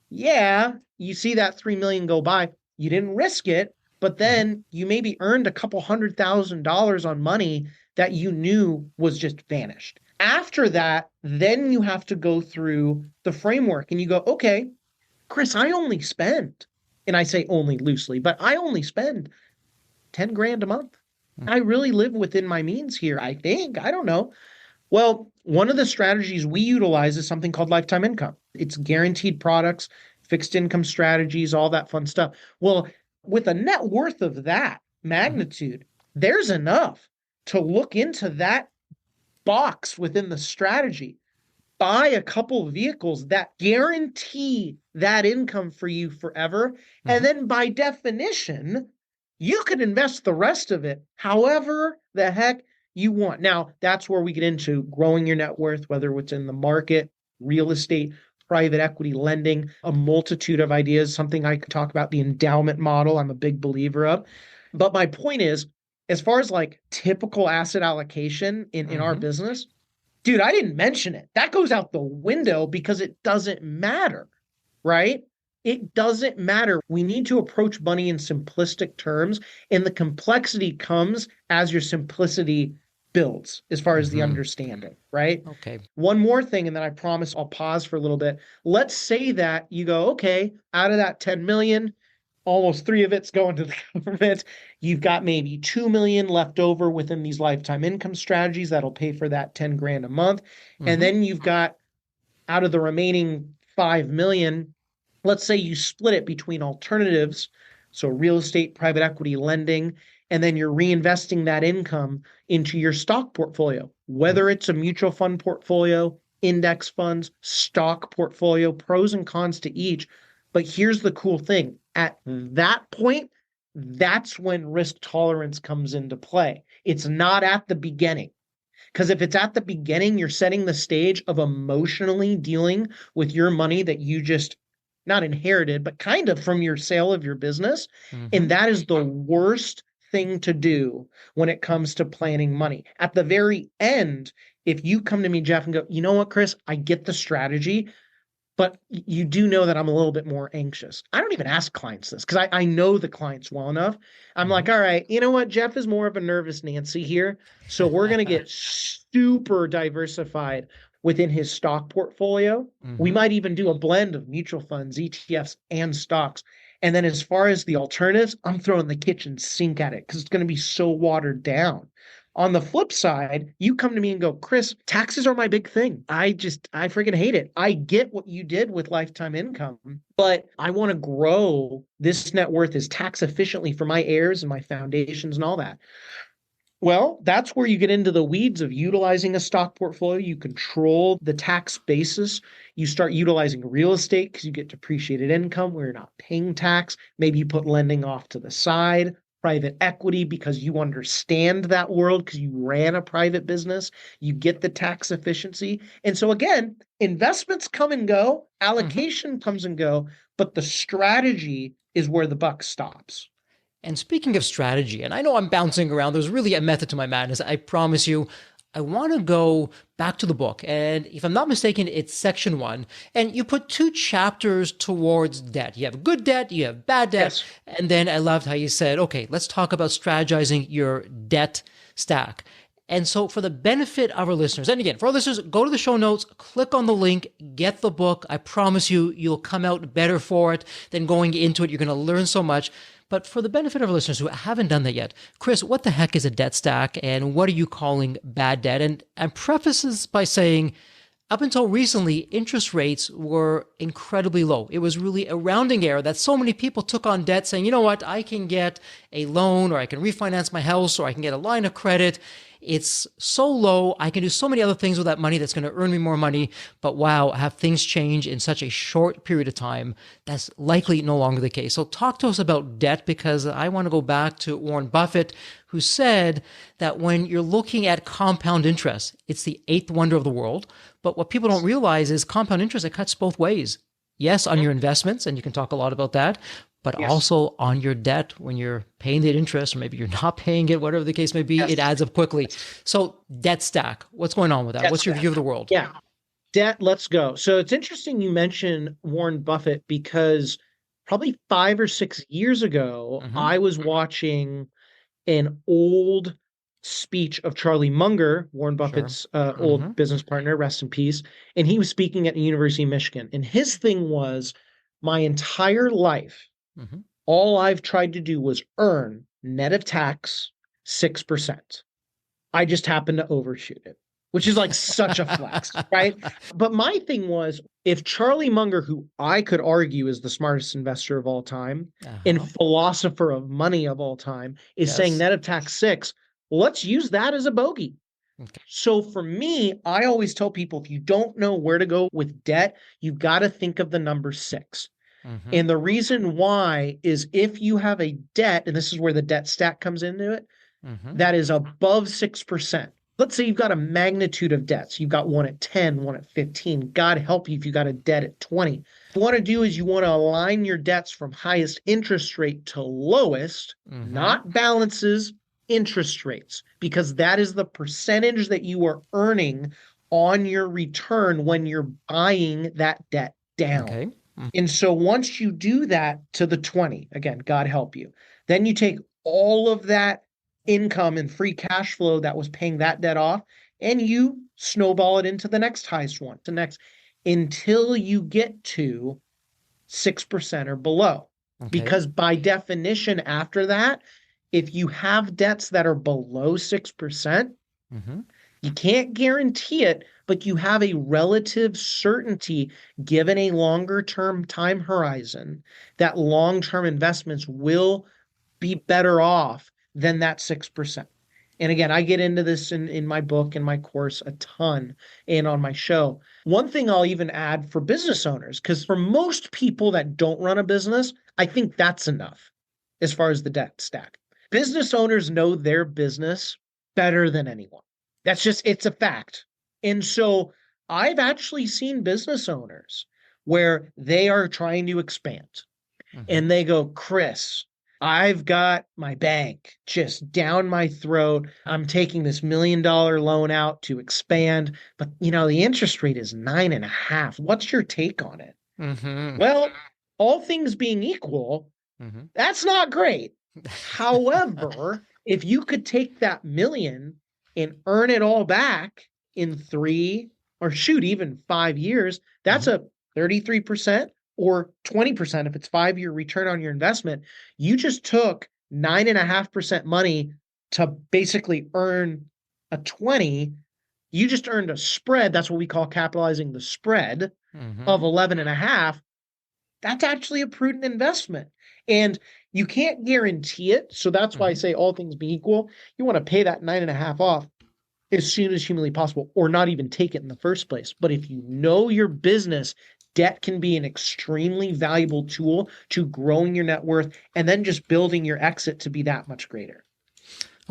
yeah, you see that 3 million go by, you didn't risk it, but then you maybe earned a couple $100,000 on money that you knew was just vanished. After that, then you have to go through the framework and you go, okay, Chris, I only spend, and I say only loosely, but I only spend 10 grand a month. I really live within my means here, I think. I don't know. Well, one of the strategies we utilize is something called lifetime income. It's guaranteed products, fixed income strategies, all that fun stuff. Well, with a net worth of that magnitude, there's enough to look into that box within the strategy, buy a couple of vehicles that guarantee that income for you forever. And then by definition, you can invest the rest of it however the heck you want. Now, that's where we get into growing your net worth, whether it's in the market, real estate, private equity lending, a multitude of ideas, something I could talk about, the endowment model, I'm a big believer of. But my point is, as far as like typical asset allocation in our business, dude, I didn't mention it. That goes out the window because it doesn't matter, right? It doesn't matter. We need to approach money in simplistic terms, and the complexity comes as your simplicity builds as far as the understanding, right? Okay. One more thing, and then I promise I'll pause for a little bit. Let's say that you go, okay, out of that 10 million, almost 3 of it's going to the government. You've got maybe 2 million left over within these lifetime income strategies that'll pay for that 10 grand a month. And then you've got, out of the remaining 5 million, let's say you split it between alternatives, so real estate, private equity lending, and then you're reinvesting that income into your stock portfolio, whether it's a mutual fund portfolio, index funds, stock portfolio, pros and cons to each. But here's the cool thing. At that point, that's when risk tolerance comes into play. It's not at the beginning. Because if it's at the beginning, you're setting the stage of emotionally dealing with your money that you just not inherited, but kind of from your sale of your business. And that is the worst thing to do when it comes to planning money. At the very end, if you come to me, Jeff, and go, you know what, Chris, I get the strategy, but you do know that I'm a little bit more anxious. I don't even ask clients this because I know the clients well enough. I'm like, all right, you know what? Jeff is more of a nervous Nancy here. So we're going to get super diversified within his stock portfolio. We might even do a blend of mutual funds, ETFs, and stocks. And then as far as the alternatives, I'm throwing the kitchen sink at it because it's going to be so watered down. On the flip side, you come to me and go, Chris, taxes are my big thing. I freaking hate it. I get what you did with lifetime income, but I want to grow this net worth as tax efficiently for my heirs and my foundations and all that. Well, that's where you get into the weeds of utilizing a stock portfolio. You control the tax basis. You start utilizing real estate because you get depreciated income where you're not paying tax. Maybe you put lending off to the side. private equity because you understand that world because you ran a private business. You get the tax efficiency. And so again, investments come and go, allocation comes and go, but the strategy is where the buck stops. And speaking of strategy, and I know I'm bouncing around, there's really a method to my madness. I promise you, I want to go back to the book. And if I'm not mistaken, it's section 1. And you put 2 chapters towards debt. You have good debt, you have bad debt. Yes. And then I loved how you said, okay, let's talk about strategizing your debt stack. And so, for the benefit of our listeners, and again, for our listeners, go to the show notes, click on the link, get the book. I promise you, you'll come out better for it than going into it. You're going to learn so much. But for the benefit of our listeners who haven't done that yet, Chris, what the heck is a debt stack and what are you calling bad debt? And preface this by saying, up until recently, interest rates were incredibly low. It was really a rounding error that so many people took on debt saying, you know what, I can get a loan or I can refinance my house or I can get a line of credit. It's so low. I can do so many other things with that money that's going to earn me more money. But wow, have things change in such a short period of time? That's likely no longer the case. So talk to us about debt, because I want to go back to Warren Buffett, who said that when you're looking at compound interest, it's the 8th wonder of the world. But what people don't realize is compound interest, it cuts both ways. Yes, on your investments, and you can talk a lot about that, but Yes. also on your debt when you're paying the interest, or maybe you're not paying it, whatever the case may be, Yes. it adds up quickly. So debt stack, what's going on with that? Debt What's your stack. view of the world? Yeah. Debt, let's go. So it's interesting you mention Warren Buffett because probably 5 or 6 years ago, I was watching an old speech of Charlie Munger, Warren Buffett's old business partner, rest in peace. And he was speaking at the University of Michigan. And his thing was, my entire life, all I've tried to do was earn net of tax 6%. I just happened to overshoot it, which is like such a flex, right? But my thing was, if Charlie Munger, who I could argue is the smartest investor of all time and philosopher of money of all time, is saying net of tax 6, let's use that as a bogey. Okay. So for me, I always tell people, if you don't know where to go with debt, you've got to think of the number 6. And the reason why is if you have a debt, and this is where the debt stack comes into it, that is above 6%. Let's say you've got a magnitude of debts. You've got one at 10, one at 15. God help you if you got a debt at 20. What you want to do is you want to align your debts from highest interest rate to lowest, not balances, interest rates, because that is the percentage that you are earning on your return when you're buying that debt down. Okay. And so once you do that to the 20, again, God help you, then you take all of that income and free cash flow that was paying that debt off, and you snowball it into the next highest one, the next, until you get to 6% or below. Because by definition, after that, if you have debts that are below 6%, you can't guarantee it, but you have a relative certainty, given a longer term time horizon, that long-term investments will be better off than that 6%. And again, I get into this in my book and my course a ton and on my show. One thing I'll even add for business owners, because for most people that don't run a business, I think that's enough as far as the debt stack. Business owners know their business better than anyone. That's just, it's a fact. And so I've actually seen business owners where they are trying to expand and they go, Chris, I've got my bank just down my throat. I'm taking this $1 million loan out to expand, but the interest rate is 9.5. What's your take on it? Well, all things being equal, that's not great. However, if you could take that million and earn it all back in 3 or even 5 years, that's a 33% or 20% if it's 5-year return on your investment. You just took 9.5% money to basically earn a 20. You just earned a spread. That's what we call capitalizing the spread of 11.5. That's actually a prudent investment. And you can't guarantee it. So that's why I say all things being equal, you want to pay that 9.5 off as soon as humanly possible, or not even take it in the first place. But if you know your business debt can be an extremely valuable tool to growing your net worth and then just building your exit to be that much greater.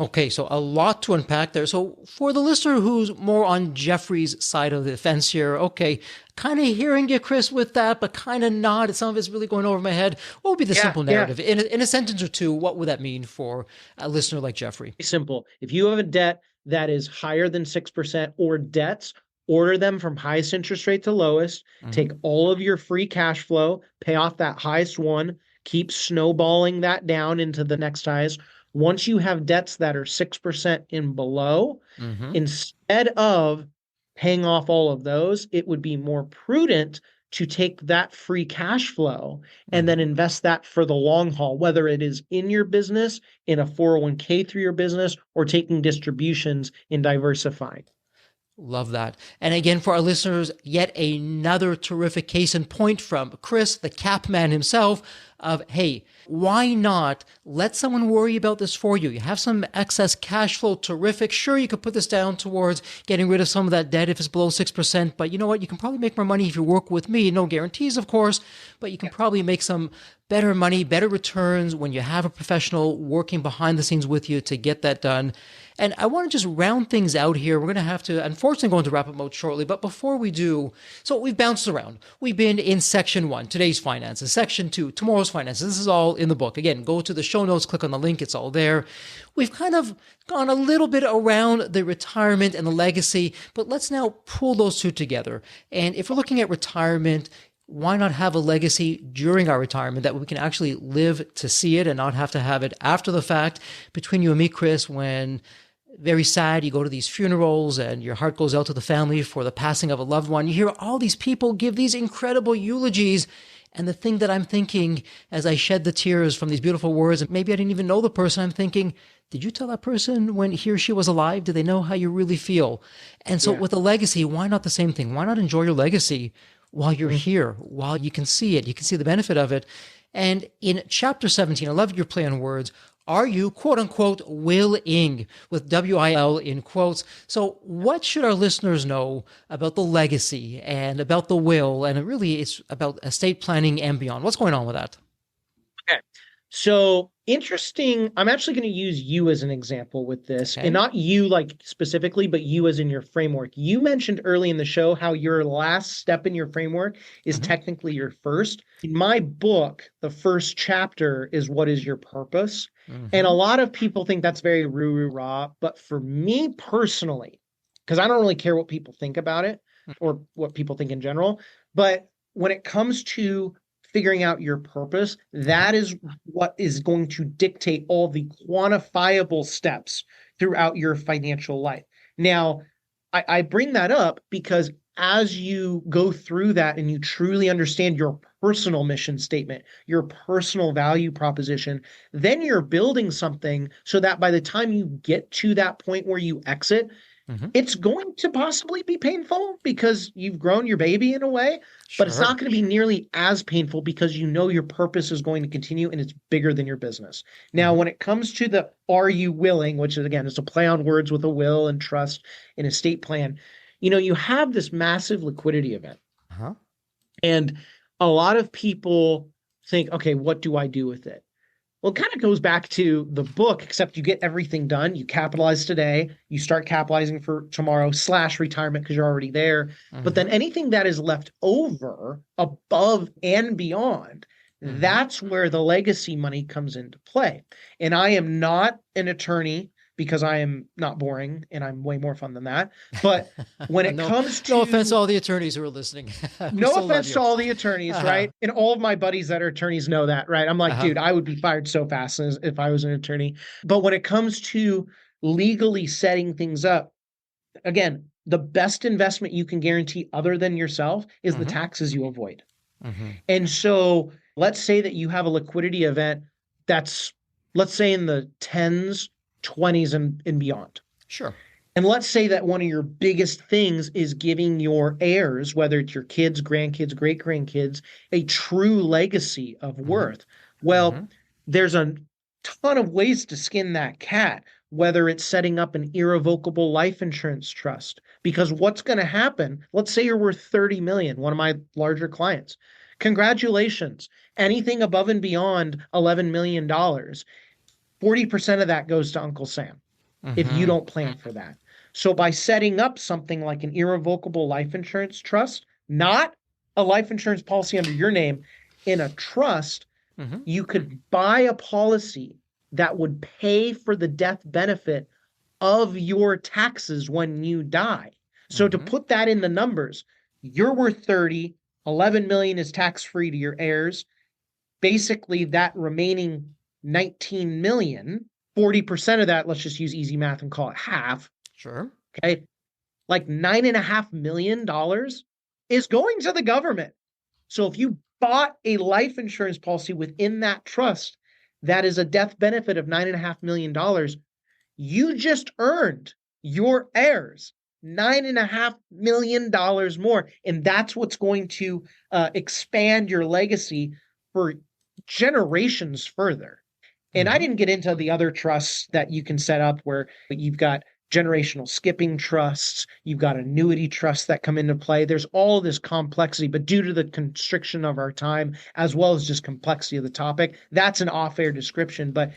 Okay, so a lot to unpack there. So for the listener who's more on Jeffrey's side of the fence here, okay, kind of hearing you, Chris, with that, but kind of not. Some of it's really going over my head. What would be the simple narrative? In a sentence or two, what would that mean for a listener like Jeffrey? Simple. If you have a debt that is higher than 6% or debts, order them from highest interest rate to lowest, take all of your free cash flow, pay off that highest one, keep snowballing that down into the next highest. Once you have debts that are 6% and below, instead of paying off all of those, it would be more prudent to take that free cash flow and then invest that for the long haul, whether it is in your business, in a 401k through your business, or taking distributions and diversifying. Love that. And again, for our listeners, yet another terrific case in point from Chris, the cap man himself, of, hey, why not let someone worry about this for you? You have some excess cash flow, terrific. Sure, you could put this down towards getting rid of some of that debt if it's below 6%, but you know what? You can probably make more money if you work with me. No guarantees, of course, but you can probably make some better money, better returns when you have a professional working behind the scenes with you to get that done. And I want to just round things out here. We're going to have to, unfortunately, go into wrap-up mode shortly. But before we do, so we've bounced around. We've been in section 1, today's finances, section 2, tomorrow's finances. This is all in the book. Again, go to the show notes, click on the link. It's all there. We've kind of gone a little bit around the retirement and the legacy, but let's now pull those two together. And if we're looking at retirement, why not have a legacy during our retirement that we can actually live to see it and not have to have it after the fact? Between you and me, Chris, when very sad, you go to these funerals and your heart goes out to the family for the passing of a loved one. You hear all these people give these incredible eulogies. And the thing that I'm thinking as I shed the tears from these beautiful words, and maybe I didn't even know the person, I'm thinking, did you tell that person when he or she was alive? Did they know how you really feel? And so with a legacy, why not the same thing? Why not enjoy your legacy while you're here, while you can see it, you can see the benefit of it? And in chapter 17, I love your play on words. Are you, quote unquote, willing, with WIL in quotes? So what should our listeners know about the legacy and about the will? And really, it's about estate planning and beyond. What's going on with that? Okay. So interesting. I'm actually going to use you as an example with this, and not you like specifically, but you as in your framework. You mentioned early in the show how your last step in your framework is technically your first. In my book, the first chapter is what is your purpose? And a lot of people think that's very rah, but for me personally, because I don't really care what people think about it or what people think in general, but when it comes to figuring out your purpose, that is what is going to dictate all the quantifiable steps throughout your financial life. Now, I bring that up because as you go through that and you truly understand your personal mission statement, your personal value proposition, then you're building something so that by the time you get to that point where you exit, it's going to possibly be painful because you've grown your baby in a way, but it's not going to be nearly as painful because you know your purpose is going to continue and it's bigger than your business. Now, when it comes to the are you willing, which is, again, it's a play on words with a will and trust and estate plan, you know, you have this massive liquidity event. And a lot of people think, okay, what do I do with it? Well, it kind of goes back to the book, except you get everything done. You capitalize today, you start capitalizing for tomorrow / retirement because you're already there. But then anything that is left over above and beyond, that's where the legacy money comes into play. And I am not an attorney because I am not boring and I'm way more fun than that. But when it comes to... No offense to all the attorneys who are listening. No offense to all the attorneys, right? And all of my buddies that are attorneys know that, right? I'm like, dude, I would be fired so fast if I was an attorney. But when it comes to legally setting things up, again, the best investment you can guarantee other than yourself is the taxes you avoid. And so let's say that you have a liquidity event that's, let's say in the 10s, 20s and beyond. Sure. And let's say that one of your biggest things is giving your heirs, whether it's your kids, grandkids, great-grandkids, a true legacy of worth. Well, there's a ton of ways to skin that cat. whether it's setting up an irrevocable life insurance trust. Because what's going to happen, let's say you're worth 30 million, one of my larger clients. Congratulations. Anything above and beyond $11 million, 40% of that goes to Uncle Sam if you don't plan for that. So by setting up something like an irrevocable life insurance trust, not a life insurance policy under your name, in a trust, you could buy a policy that would pay for the death benefit of your taxes when you die. So to put that in the numbers, you're worth 30, 11 million is tax-free to your heirs. Basically, that remaining 19 million, 40% of that, let's just use easy math and call it half. Sure. Okay. Like $9.5 million is going to the government. So if you bought a life insurance policy within that trust, that is a death benefit of $9.5 million, you just earned your heirs $9.5 million more. And that's what's going to expand your legacy for generations further. And I didn't get into the other trusts that you can set up where you've got generational skipping trusts, you've got annuity trusts that come into play. There's all this complexity, but due to the constriction of our time, as well as just complexity of the topic, that's an off-air description. But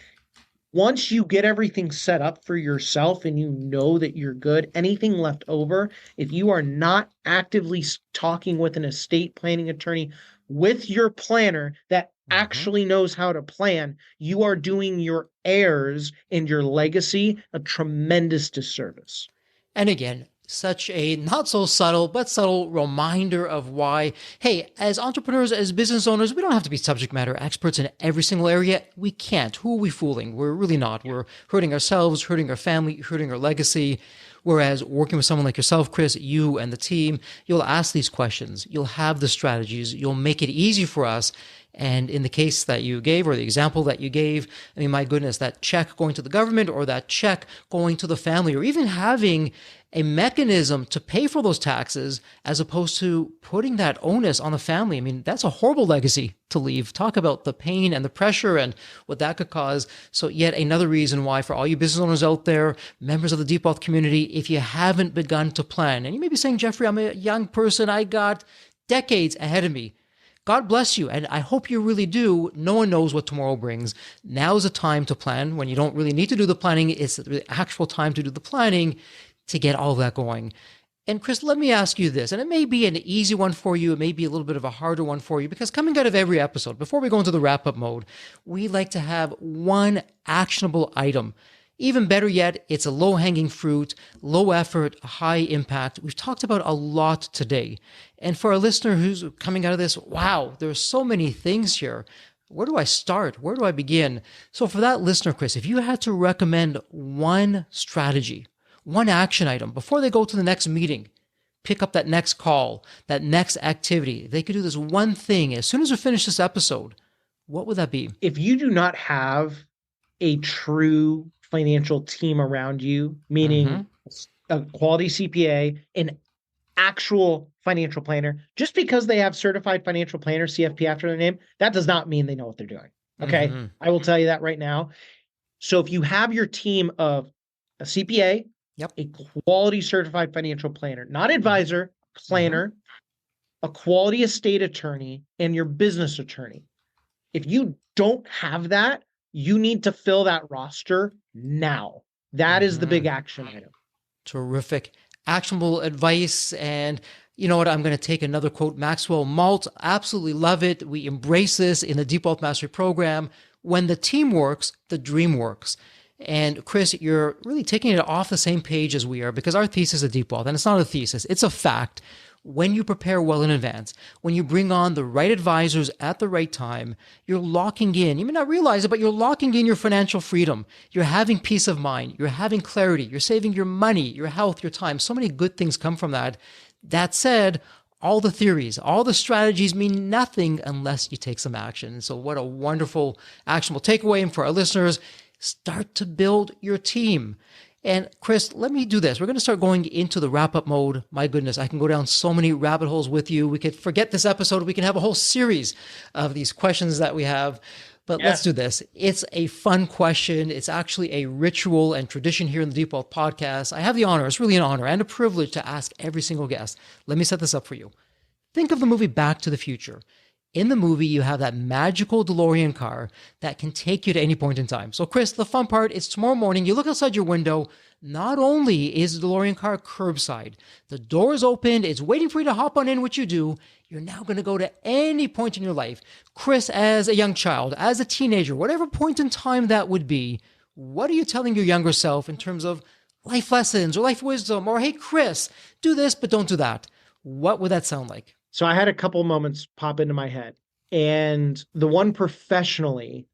once you get everything set up for yourself and you know that you're good, anything left over, if you are not actively talking with an estate planning attorney, with your planner that actually knows how to plan, you are doing your heirs and your legacy a tremendous disservice. And again, such a not so subtle, but subtle reminder of why, hey, as entrepreneurs, as business owners, we don't have to be subject matter experts in every single area. We can't. Who are we fooling? We're really not. We're hurting ourselves, hurting our family, hurting our legacy. Whereas working with someone like yourself, Chris, you and the team, you'll ask these questions. You'll have the strategies. You'll make it easy for us. And in the case that you gave, or the example that you gave, I mean, my goodness, that check going to the government or that check going to the family, or even having a mechanism to pay for those taxes as opposed to putting that onus on the family. I mean, that's a horrible legacy to leave. Talk about the pain and the pressure and what that could cause. So yet another reason why, for all you business owners out there, members of the Deep Wealth community, if you haven't begun to plan, and you may be saying, Jeffrey, I'm a young person, I got decades ahead of me. God bless you. And I hope you really do. No one knows what tomorrow brings. Now is a time to plan when you don't really need to do the planning. It's the actual time to do the planning to get all that going. And Chris, let me ask you this, and it may be an easy one for you. It may be a little bit of a harder one for you, because coming out of every episode, before we go into the wrap-up mode, we like to have one actionable item. Even better yet, it's a low-hanging fruit, low effort, high impact. We've talked about a lot today. And for a listener who's coming out of this, wow, there's so many things here. Where do I start? Where do I begin? So for that listener, Chris, if you had to recommend one strategy, one action item before they go to the next meeting, pick up that next call, that next activity, they could do this one thing as soon as we finish this episode, what would that be? If you do not have a true financial team around you, meaning a quality CPA, an actual financial planner, just because they have certified financial planner, CFP after their name, that does not mean they know what they're doing. Okay. I will tell you that right now. So if you have your team of a CPA, a quality certified financial planner, not advisor, planner, a quality estate attorney, and your business attorney. If you don't have that, you need to fill that roster now. That is the big action item. Terrific. Actionable advice. And you know what? I'm going to take another quote. Maxwell Maltz, absolutely love it. We embrace this in the Deep Wealth Mastery Program. When the team works, the dream works. And Chris, you're really taking it off the same page as we are, because our thesis is Deep Wealth, and it's not a thesis, it's a fact. When you prepare well in advance, when you bring on the right advisors at the right time, you're locking in, you may not realize it, but you're locking in your financial freedom. You're having peace of mind. You're having clarity. You're saving your money, your health, your time. So many good things come from that. That said, all the theories, all the strategies mean nothing unless you take some action. And so what a wonderful, actionable takeaway. And for our listeners, start to build your team. And Chris, let me do this. We're going to start going into the wrap-up mode. My goodness, I can go down so many rabbit holes with you. We could forget this episode. We can have a whole series of these questions that we have. But let's Yeah. do this. It's a fun question. It's actually a ritual and tradition here in the Deep Wealth podcast. I have the honor, it's really an honor and a privilege to ask every single guest. Let me set this up for you. Think of the movie Back to the Future. In the movie, you have that magical DeLorean car that can take you to any point in time. So, Chris, the fun part is tomorrow morning, you look outside your window. Not only is the DeLorean car curbside, the door is open, it's waiting for you to hop on in, which you do. You're now going to go to any point in your life. Chris, as a young child, as a teenager, whatever point in time that would be, what are you telling your younger self in terms of life lessons or life wisdom? Or, hey, Chris, do this, but don't do that. What would that sound like? So I had a couple moments pop into my head. And the one professionally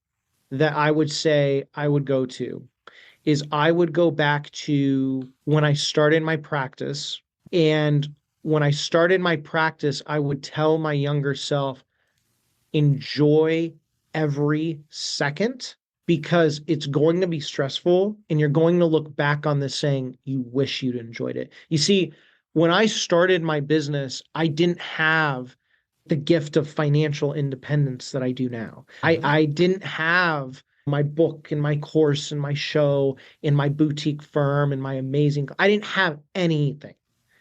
that I would say I would go to is I would go back to when I started my practice. And when I started my practice, I would tell my younger self, enjoy every second because it's going to be stressful and you're going to look back on this saying you wish you'd enjoyed it. You see, when I started my business, I didn't have the gift of financial independence that I do now. I didn't have my book and my course and my show and my boutique firm and my amazing, I didn't have anything.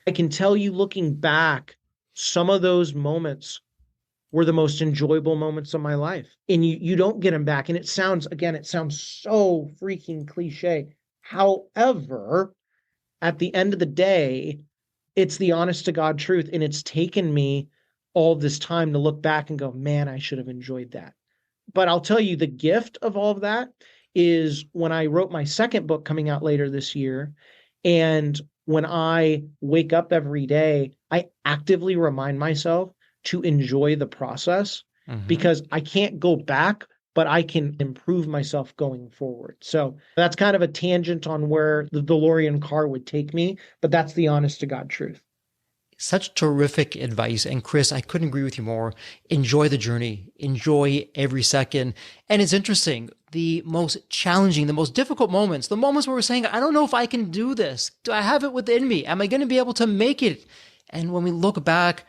I can tell you looking back, some of those moments were the most enjoyable moments of my life. And you don't get them back. And it sounds, again, it sounds so freaking cliche. However, at the end of the day, it's the honest to God truth. And it's taken me all this time to look back and go, man, I should have enjoyed that. But I'll tell you, the gift of all of that is when I wrote my second book coming out later this year. And when I wake up every day, I actively remind myself to enjoy the process because I can't go back, but I can improve myself going forward. So that's kind of a tangent on where the DeLorean car would take me, but that's the honest to God truth. Such terrific advice. And Chris, I couldn't agree with you more. Enjoy the journey, enjoy every second. And it's interesting, the most challenging, the most difficult moments, the moments where we're saying, I don't know if I can do this. Do I have it within me? Am I going to be able to make it? And when we look back,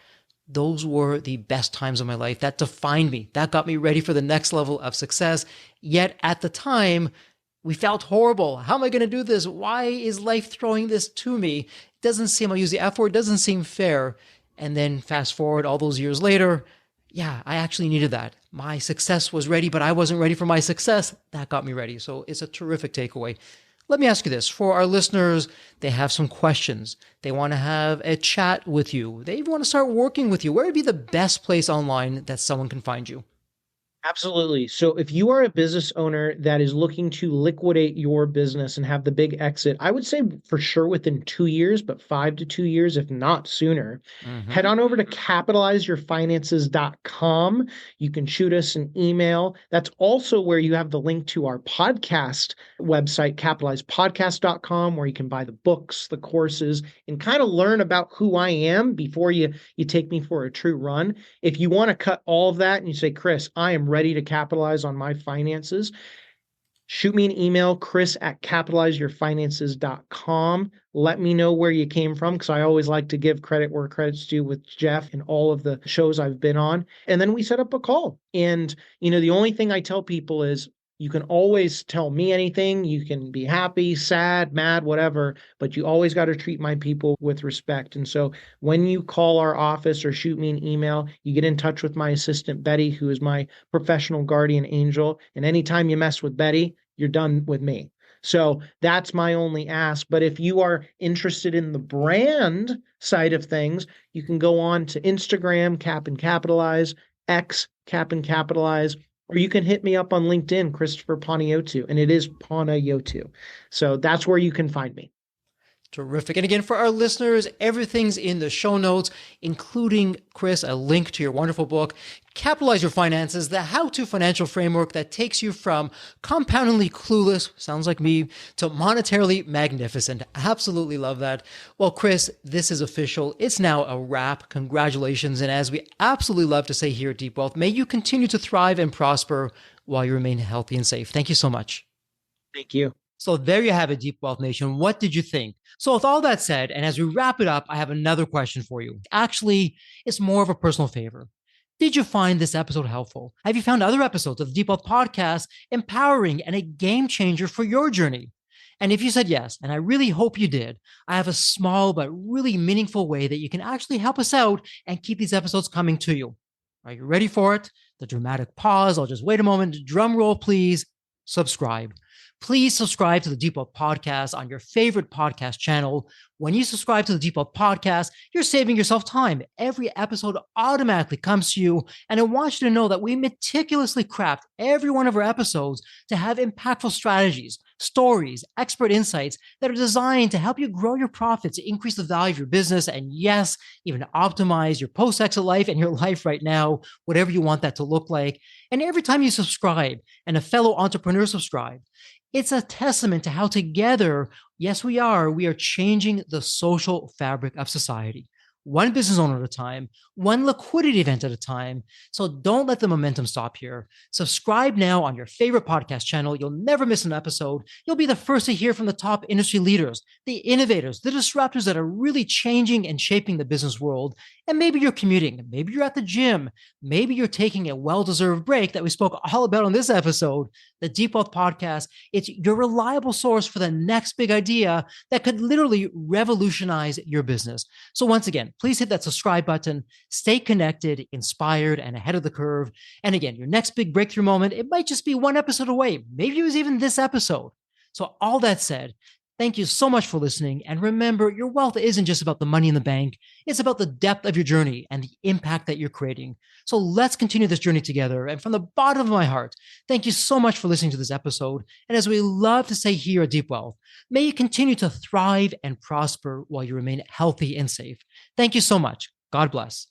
those were the best times of my life. That defined me. That got me ready for the next level of success. Yet at the time, we felt horrible. How am I going to do this? Why is life throwing this to me? It doesn't seem, I'll use the F word, doesn't seem fair. And then fast forward all those years later, yeah, I actually needed that. My success was ready, but I wasn't ready for my success. That got me ready. So it's a terrific takeaway. Let me ask you this. For our listeners, they have some questions. They want to have a chat with you. They want to start working with you. Where would be the best place online that someone can find you? Absolutely. So if you are a business owner that is looking to liquidate your business and have the big exit, I would say for sure within 2 years, but 5 to 2 years, if not sooner, head on over to capitalizeyourfinances.com. You can shoot us an email. That's also where you have the link to our podcast website, capitalizepodcast.com, where you can buy the books, the courses, and kind of learn about who I am before you take me for a true run. If you want to cut all of that and you say, Chris, I am ready to capitalize on my finances, shoot me an email, chris@capitalizeyourfinances.com. Let me know where you came from, because I always like to give credit where credit's due with Jeff and all of the shows I've been on. And then we set up a call. And, the only thing I tell people is you can always tell me anything. You can be happy, sad, mad, whatever, but you always got to treat my people with respect. And so when you call our office or shoot me an email, you get in touch with my assistant, Betty, who is my professional guardian angel. And anytime you mess with Betty, you're done with me. So that's my only ask. But if you are interested in the brand side of things, you can go on to Instagram, Cap and Capitalize, X, Cap and Capitalize, or you can hit me up on LinkedIn, Christopher Panagiotu, and it is Panagiotu. So that's where you can find me. Terrific. And again, for our listeners, everything's in the show notes, including, Chris, a link to your wonderful book, Capitalize Your Finances, the how-to financial framework that takes you from compoundingly clueless, sounds like me, to monetarily magnificent. Absolutely love that. Well, Chris, this is official. It's now a wrap. Congratulations. And as we absolutely love to say here at Deep Wealth, may you continue to thrive and prosper while you remain healthy and safe. Thank you so much. Thank you. So there you have it, Deep Wealth Nation. What did you think? So with all that said, and as we wrap it up, I have another question for you. Actually, it's more of a personal favor. Did you find this episode helpful? Have you found other episodes of the Deep Wealth Podcast empowering and a game changer for your journey? And if you said yes, and I really hope you did, I have a small but really meaningful way that you can actually help us out and keep these episodes coming to you. Are you ready for it? The dramatic pause. I'll just wait a moment. Drum roll, please. Subscribe. Please subscribe to the Deep Wealth Podcast on your favorite podcast channel. When you subscribe to the Deep Wealth Podcast, you're saving yourself time. Every episode automatically comes to you. And I want you to know that we meticulously craft every one of our episodes to have impactful strategies, stories, expert insights that are designed to help you grow your profits, increase the value of your business, and yes, even optimize your post-exit life and your life right now, whatever you want that to look like. And every time you subscribe and a fellow entrepreneur subscribe, it's a testament to how together, yes, we are changing the social fabric of society. One business owner at a time, one liquidity event at a time. So don't let the momentum stop here. Subscribe now on your favorite podcast channel. You'll never miss an episode. You'll be the first to hear from the top industry leaders, the innovators, the disruptors that are really changing and shaping the business world. And maybe you're commuting, maybe you're at the gym, maybe you're taking a well-deserved break that we spoke all about on this episode. The Deep Wealth Podcast, it's your reliable source for the next big idea that could literally revolutionize your business. So once again, please hit that subscribe button, stay connected, inspired, and ahead of the curve. And again, your next big breakthrough moment, it might just be one episode away. Maybe it was even this episode. So all that said, thank you so much for listening. And remember, your wealth isn't just about the money in the bank. It's about the depth of your journey and the impact that you're creating. So let's continue this journey together. And from the bottom of my heart, thank you so much for listening to this episode. And as we love to say here at Deep Wealth, may you continue to thrive and prosper while you remain healthy and safe. Thank you so much. God bless.